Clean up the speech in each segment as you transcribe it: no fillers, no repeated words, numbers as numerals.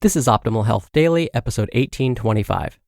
This is Optimal Health Daily, episode 1825.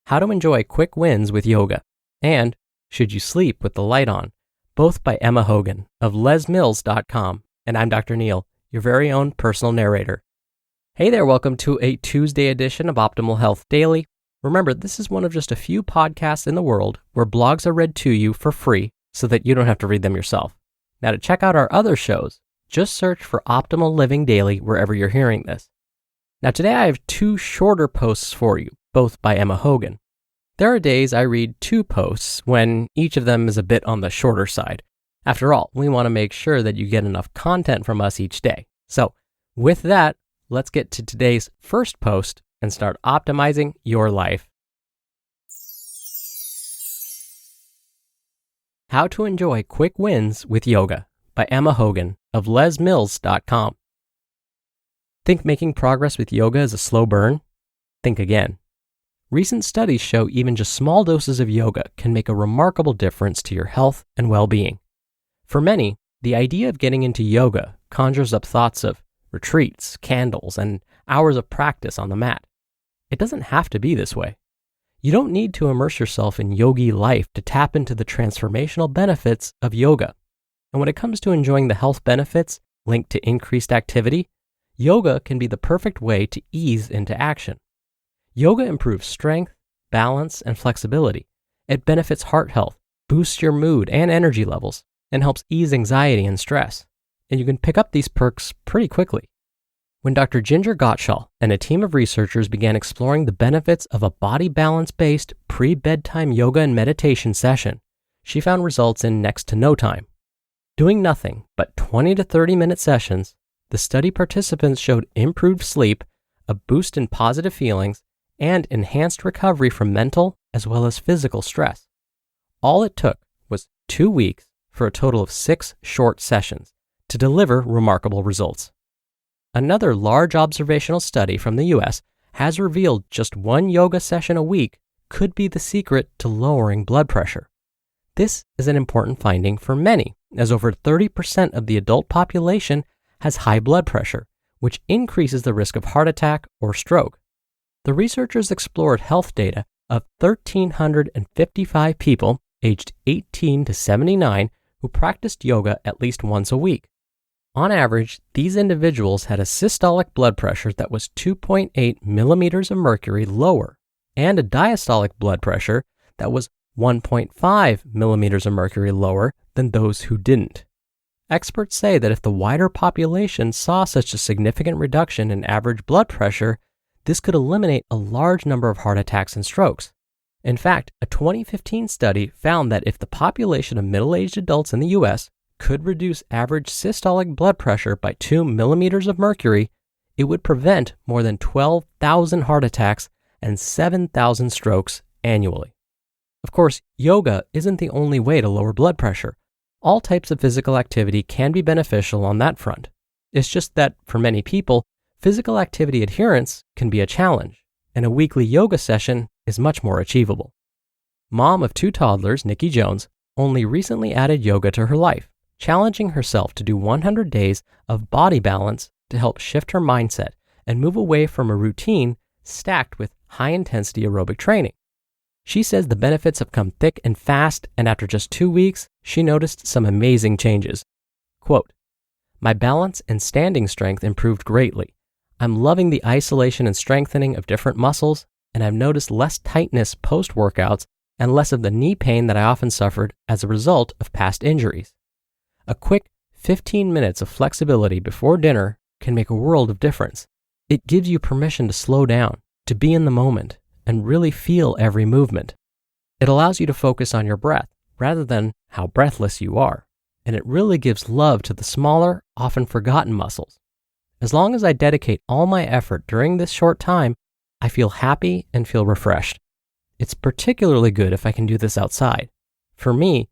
How to enjoy quick wins with yoga, and should you sleep with the light on? Both by Emma Hogan of lesmills.com. And I'm Dr. Neil, your very own personal narrator. Hey there, welcome to a Tuesday edition of Optimal Health Daily. Remember, this is one of just a few podcasts in the world where blogs are read to you for free so that you don't have to read them yourself. Now, to check out our other shows, just search for Optimal Living Daily wherever you're hearing this. Now, today I have two shorter posts for you, both by Emma Hogan. There are days I read two posts when each of them is a bit on the shorter side. After all, we want to make sure that you get enough content from us each day. So, with that, let's get to today's first post and start optimizing your life. How to enjoy quick wins with yoga by Emma Hogan of lesmills.com. Think making progress with yoga is a slow burn? Think again. Recent studies show even just small doses of yoga can make a remarkable difference to your health and well-being. For many, the idea of getting into yoga conjures up thoughts of retreats, candles, and hours of practice on the mat. It doesn't have to be this way. You don't need to immerse yourself in yogi life to tap into the transformational benefits of yoga. And when it comes to enjoying the health benefits linked to increased activity, yoga can be the perfect way to ease into action. Yoga improves strength, balance, and flexibility. It benefits heart health, boosts your mood and energy levels, and helps ease anxiety and stress. And you can pick up these perks pretty quickly. When Dr. Ginger Gottschall and a team of researchers began exploring the benefits of a body balance-based pre-bedtime yoga and meditation session, she found results in next to no time. Doing nothing but 20 to 30-minute sessions, the study participants showed improved sleep, a boost in positive feelings, and enhanced recovery from mental as well as physical stress. All it took was 2 weeks for a total of 6 short sessions to deliver remarkable results. Another large observational study from the US has revealed just 1 yoga session a week could be the secret to lowering blood pressure. This is an important finding for many, as over 30% of the adult population has high blood pressure, which increases the risk of heart attack or stroke. The researchers explored health data of 1,355 people aged 18 to 79 who practiced yoga at least once a week. On average, these individuals had a systolic blood pressure that was 2.8 millimeters of mercury lower and a diastolic blood pressure that was 1.5 millimeters of mercury lower than those who didn't. Experts say that if the wider population saw such a significant reduction in average blood pressure, this could eliminate a large number of heart attacks and strokes. In fact, a 2015 study found that if the population of middle-aged adults in the US could reduce average systolic blood pressure by 2 millimeters of mercury, it would prevent more than 12,000 heart attacks and 7,000 strokes annually. Of course, yoga isn't the only way to lower blood pressure. All types of physical activity can be beneficial on that front. It's just that, for many people, physical activity adherence can be a challenge, and a weekly yoga session is much more achievable. Mom of 2 toddlers, Nikki Jones, only recently added yoga to her life, challenging herself to do 100 days of body balance to help shift her mindset and move away from a routine stacked with high-intensity aerobic training. She says the benefits have come thick and fast, and after just 2 weeks, she noticed some amazing changes. Quote, "My balance and standing strength improved greatly. I'm loving the isolation and strengthening of different muscles, and I've noticed less tightness post-workouts and less of the knee pain that I often suffered as a result of past injuries. A quick 15 minutes of flexibility before dinner can make a world of difference. It gives you permission to slow down, to be in the moment, and really feel every movement. It allows you to focus on your breath rather than how breathless you are, and it really gives love to the smaller, often forgotten muscles. As long as I dedicate all my effort during this short time, I feel happy and feel refreshed. It's particularly good if I can do this outside. For me,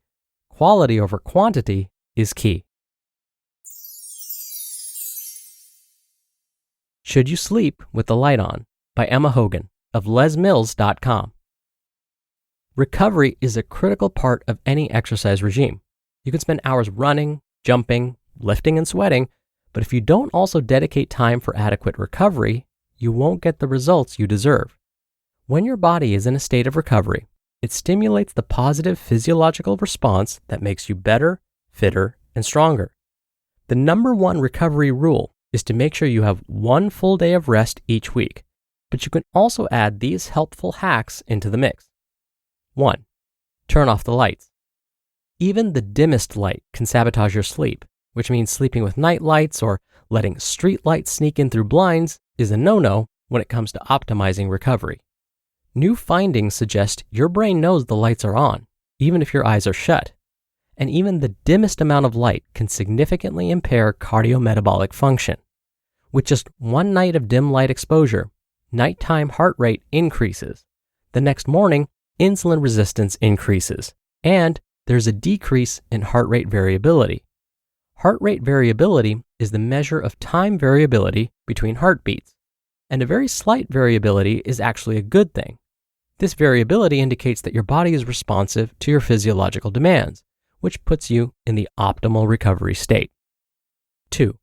quality over quantity is key." Should You Sleep with the Light On by Emma Hogan of lesmills.com. Recovery is a critical part of any exercise regime. You can spend hours running, jumping, lifting, and sweating, but if you don't also dedicate time for adequate recovery, you won't get the results you deserve. When your body is in a state of recovery, it stimulates the positive physiological response that makes you better, fitter, and stronger. The number one recovery rule is to make sure you have one full day of rest each week, but you can also add these helpful hacks into the mix. 1. Turn off the lights. Even the dimmest light can sabotage your sleep, which means sleeping with night lights or letting street lights sneak in through blinds is a no-no when it comes to optimizing recovery. New findings suggest your brain knows the lights are on, even if your eyes are shut. And even the dimmest amount of light can significantly impair cardiometabolic function. With just one night of dim light exposure, nighttime heart rate increases. The next morning, insulin resistance increases, and there's a decrease in heart rate variability. Heart rate variability is the measure of time variability between heartbeats, and a very slight variability is actually a good thing. This variability indicates that your body is responsive to your physiological demands, which puts you in the optimal recovery state. 2.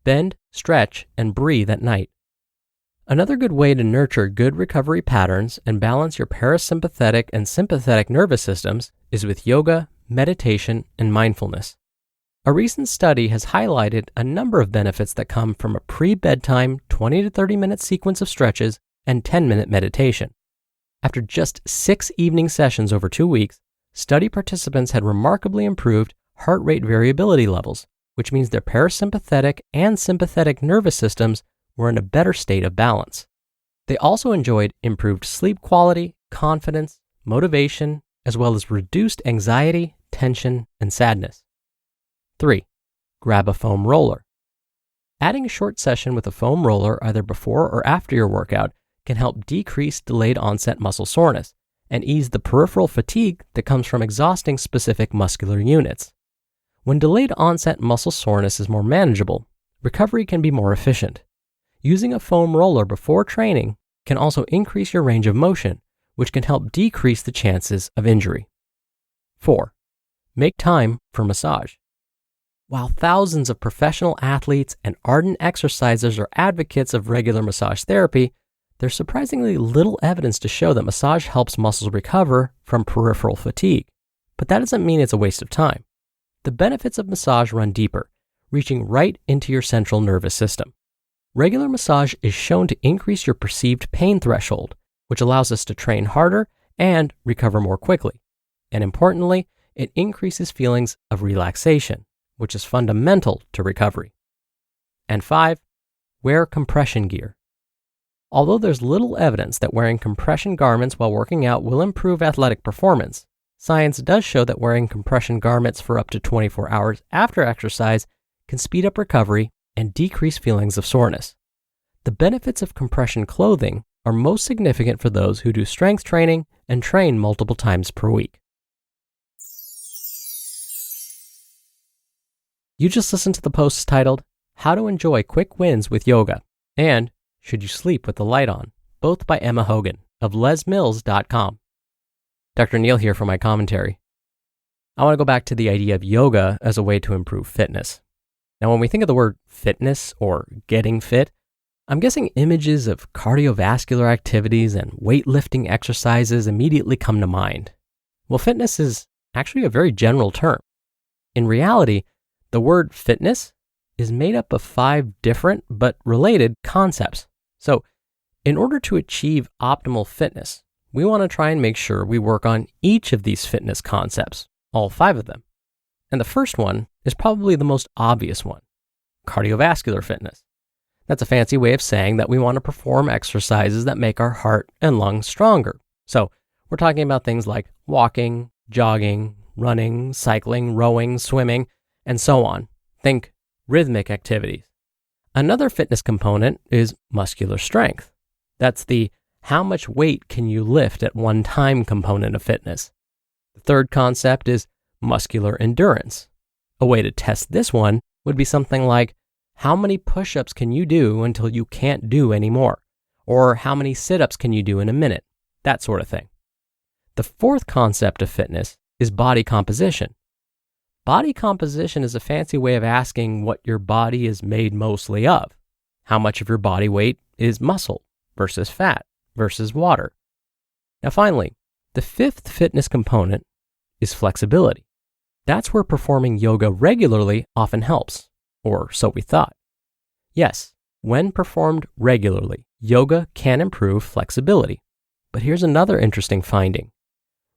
Bend, stretch, and breathe at night. Another good way to nurture good recovery patterns and balance your parasympathetic and sympathetic nervous systems is with yoga, meditation, and mindfulness. A recent study has highlighted a number of benefits that come from a pre-bedtime 20 to 30 minute sequence of stretches and 10-minute meditation. After just 6 evening sessions over 2 weeks, study participants had remarkably improved heart rate variability levels, which means their parasympathetic and sympathetic nervous systems were in a better state of balance. They also enjoyed improved sleep quality, confidence, motivation, as well as reduced anxiety, tension, and sadness. 3. Grab a foam roller. Adding a short session with a foam roller either before or after your workout can help decrease delayed onset muscle soreness and ease the peripheral fatigue that comes from exhausting specific muscular units. When delayed onset muscle soreness is more manageable, recovery can be more efficient. Using a foam roller before training can also increase your range of motion, which can help decrease the chances of injury. 4. Make time for massage. While thousands of professional athletes and ardent exercisers are advocates of regular massage therapy, there's surprisingly little evidence to show that massage helps muscles recover from peripheral fatigue. But that doesn't mean it's a waste of time. The benefits of massage run deeper, reaching right into your central nervous system. Regular massage is shown to increase your perceived pain threshold, which allows us to train harder and recover more quickly. And importantly, it increases feelings of relaxation, which is fundamental to recovery. And 5, wear compression gear. Although there's little evidence that wearing compression garments while working out will improve athletic performance, science does show that wearing compression garments for up to 24 hours after exercise can speed up recovery and decrease feelings of soreness. The benefits of compression clothing are most significant for those who do strength training and train multiple times per week. You just listened to the posts titled, How to Enjoy Quick Wins with Yoga, and Should You Sleep with the Light On, both by Emma Hogan of lesmills.com. Dr. Neil here for my commentary. I want to go back to the idea of yoga as a way to improve fitness. Now, when we think of the word fitness or getting fit, I'm guessing images of cardiovascular activities and weightlifting exercises immediately come to mind. Well, fitness is actually a very general term. In reality, the word fitness is made up of 5 different but related concepts. So, in order to achieve optimal fitness, we want to try and make sure we work on each of these fitness concepts, all 5 of them. And the first one is probably the most obvious one, cardiovascular fitness. That's a fancy way of saying that we want to perform exercises that make our heart and lungs stronger. So we're talking about things like walking, jogging, running, cycling, rowing, swimming, and so on. Think rhythmic activities. Another fitness component is muscular strength. That's the how much weight can you lift at one time component of fitness. The third concept is muscular endurance. A way to test this one would be something like, how many push-ups can you do until you can't do anymore? Or how many sit-ups can you do in a minute? That sort of thing. The fourth concept of fitness is body composition. Body composition is a fancy way of asking what your body is made mostly of. How much of your body weight is muscle versus fat versus water. Now finally, the fifth fitness component is flexibility. That's where performing yoga regularly often helps, or so we thought. Yes, when performed regularly, yoga can improve flexibility. But here's another interesting finding.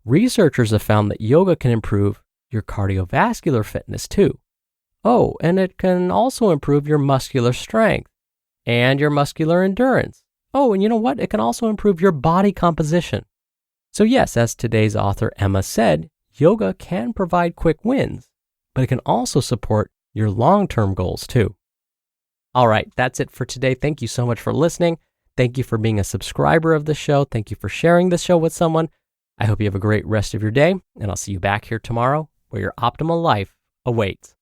Researchers have found that yoga can improve your cardiovascular fitness too. Oh, and it can also improve your muscular strength and your muscular endurance. Oh, and you know what? It can also improve your body composition. So yes, as today's author Emma said, yoga can provide quick wins, but it can also support your long-term goals too. All right, that's it for today. Thank you so much for listening. Thank you for being a subscriber of the show. Thank you for sharing the show with someone. I hope you have a great rest of your day, and I'll see you back here tomorrow where your optimal life awaits.